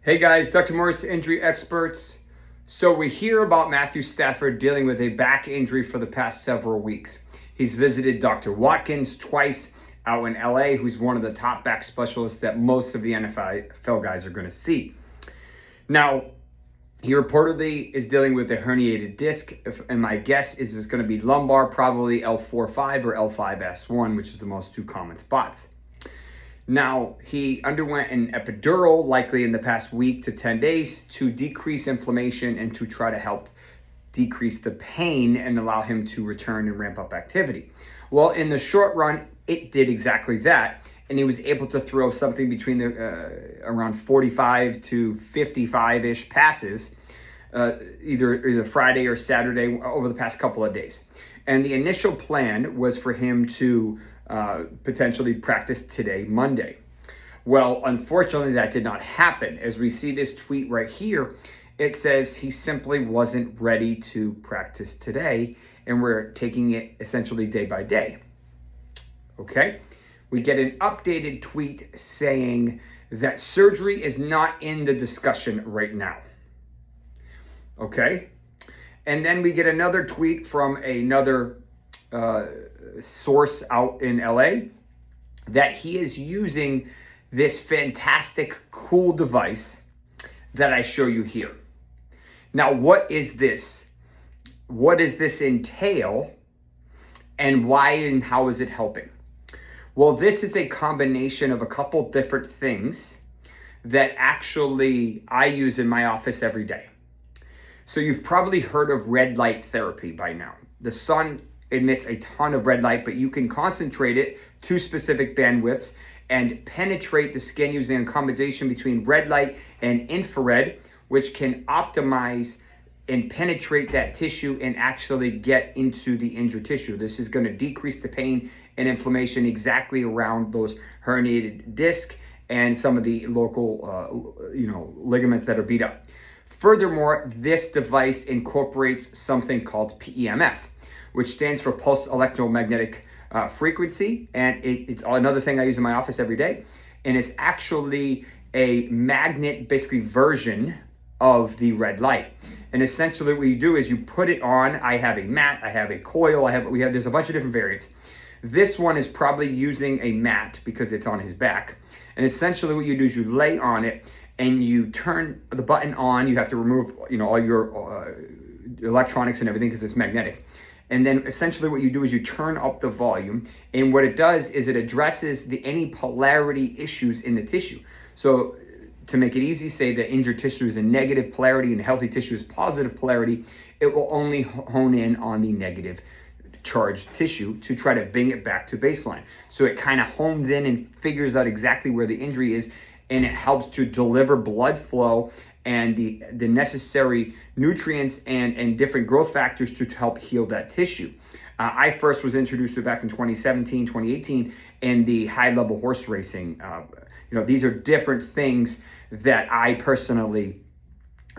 Hey guys, Dr. Morse, injury experts. So we hear about Matthew Stafford dealing with a back injury for the past several weeks. He's visited Dr. Watkins twice out in LA, who's one of the top back specialists that most of the NFL guys are going to see. Now, he reportedly is dealing with a herniated disc, and my guess is it's going to be lumbar, probably L4-5 or L5-S1, which is the most two common spots. Now, he underwent an epidural likely in the past week to 10 days to decrease inflammation and to try to help decrease the pain and allow him to return and ramp up activity. Well, in the short run, it did exactly that, and he was able to throw something between around 45 to 55-ish passes either Friday or Saturday over the past couple of days. And the initial plan was for him to potentially practice today, Monday. Well, unfortunately, that did not happen. As we see this tweet right here, it says he simply wasn't ready to practice today, and we're taking it essentially day by day. Okay? We get an updated tweet saying that surgery is not in the discussion right now. Okay? And then we get another tweet from another source out in LA that he is using this fantastic, cool device that I show you here. Now, what is this? What does this entail? And why and how is it helping? Well, this is a combination of a couple different things that actually I use in my office every day. So you've probably heard of red light therapy by now. The sun emits a ton of red light, but you can concentrate it to specific bandwidths and penetrate the skin using a combination between red light and infrared, which can optimize and penetrate that tissue and actually get into the injured tissue. This is going to decrease the pain and inflammation exactly around those herniated disc and some of the local ligaments that are beat up. Furthermore, this device incorporates something called PEMF, which stands for pulse electromagnetic frequency. And it's another thing I use in my office every day. And it's actually a magnet, basically, version of the red light. And essentially what you do is you put it on. I have a mat, I have a coil, there's a bunch of different variants. This one is probably using a mat because it's on his back. And essentially what you do is you lay on it and you turn the button on. You have to remove, all your electronics and everything because it's magnetic. And then essentially what you do is you turn up the volume, and what it does is it addresses any polarity issues in the tissue. So to make it easy, say the injured tissue is a negative polarity and healthy tissue is positive polarity, it will only hone in on the negative charged tissue to try to bring it back to baseline. So it kind of hones in and figures out exactly where the injury is, and it helps to deliver blood flow and the necessary nutrients and different growth factors to help heal that tissue. I first was introduced to it back in 2017, 2018 in the high-level horse racing. These are different things that I personally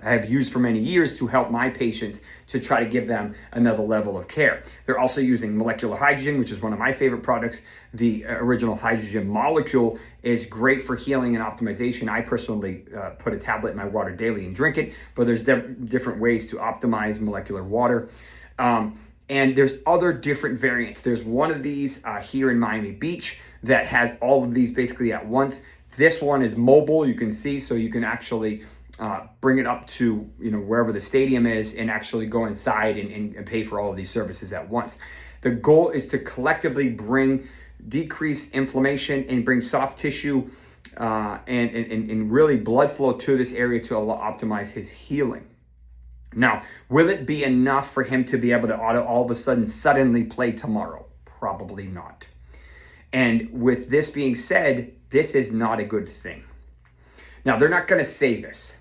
have used for many years to help my patients to try to give them another level of care. They're also using molecular hydrogen, which is one of my favorite products. The original hydrogen molecule is great for healing and optimization. I personally put a tablet in my water daily and drink it, but there's different ways to optimize molecular water. And there's other different variants. There's one of these here in Miami Beach that has all of these basically at once. This one is mobile, you can see, so you can actually bring it up to wherever the stadium is and actually go inside and pay for all of these services at once. The goal is to collectively decrease inflammation and bring soft tissue and really blood flow to this area to optimize his healing. Now, will it be enough for him to be able to all of a suddenly play tomorrow? Probably not. And with this being said, this is not a good thing. Now, they're not going to say this,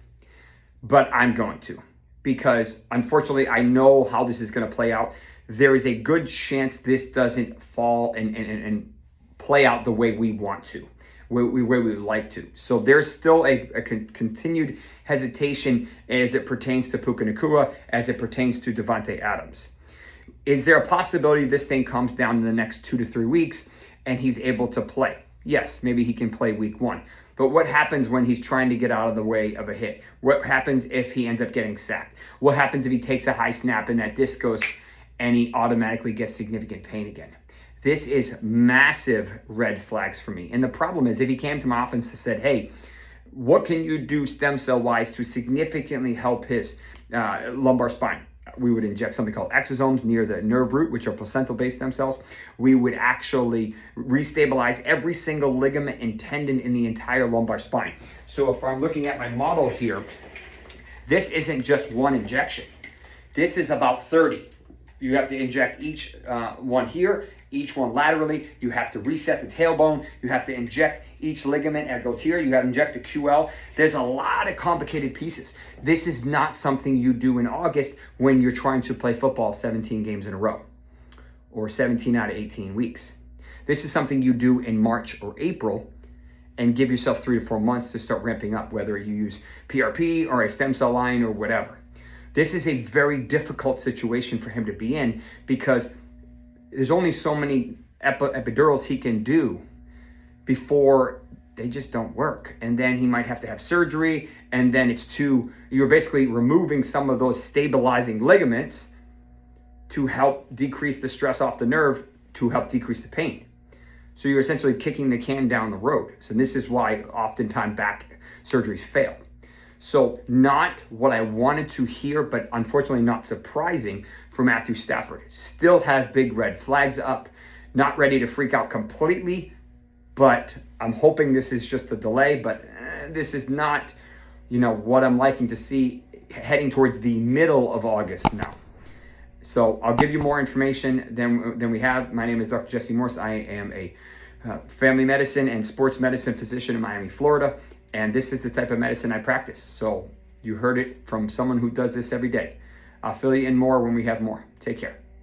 but I'm going to, because unfortunately I know how this is going to play out. There is a good chance this doesn't fall and play out the way we want to, where we would like to. So there's still a continued hesitation as it pertains to Puka Nacua, as it pertains to Davante Adams. Is there a possibility this thing comes down in the next 2 to 3 weeks and he's able to play? Yes, maybe he can play week 1. But what happens when he's trying to get out of the way of a hit? What happens if he ends up getting sacked? What happens if he takes a high snap and that disc goes and he automatically gets significant pain again? This is massive red flags for me. And the problem is, if he came to my office and said, hey, what can you do stem cell wise to significantly help his lumbar spine? We would inject something called exosomes near the nerve root, which are placental-based stem cells. We would actually restabilize every single ligament and tendon in the entire lumbar spine. So if I'm looking at my model here, this isn't just one injection. This is about 30. You have to inject each one here, each one laterally. You have to reset the tailbone. You have to inject each ligament that goes here. You have to inject the QL. There's a lot of complicated pieces. This is not something you do in August when you're trying to play football 17 games in a row or 17 out of 18 weeks. This is something you do in March or April and give yourself 3 to 4 months to start ramping up, whether you use PRP or a stem cell line or whatever. This is a very difficult situation for him to be in because there's only so many epidurals he can do before they just don't work. And then he might have to have surgery, and then you're basically removing some of those stabilizing ligaments to help decrease the stress off the nerve, to help decrease the pain. So you're essentially kicking the can down the road. So this is why oftentimes back surgeries fail. So not what I wanted to hear, but unfortunately not surprising for Matthew Stafford. Still have big red flags up, not ready to freak out completely, but I'm hoping this is just a delay, but this is not, what I'm liking to see heading towards the middle of August now. So I'll give you more information than we have. My name is Dr. Jesse Morse. I am a family medicine and sports medicine physician in Miami, Florida. And this is the type of medicine I practice. So you heard it from someone who does this every day. I'll fill you in more when we have more. Take care.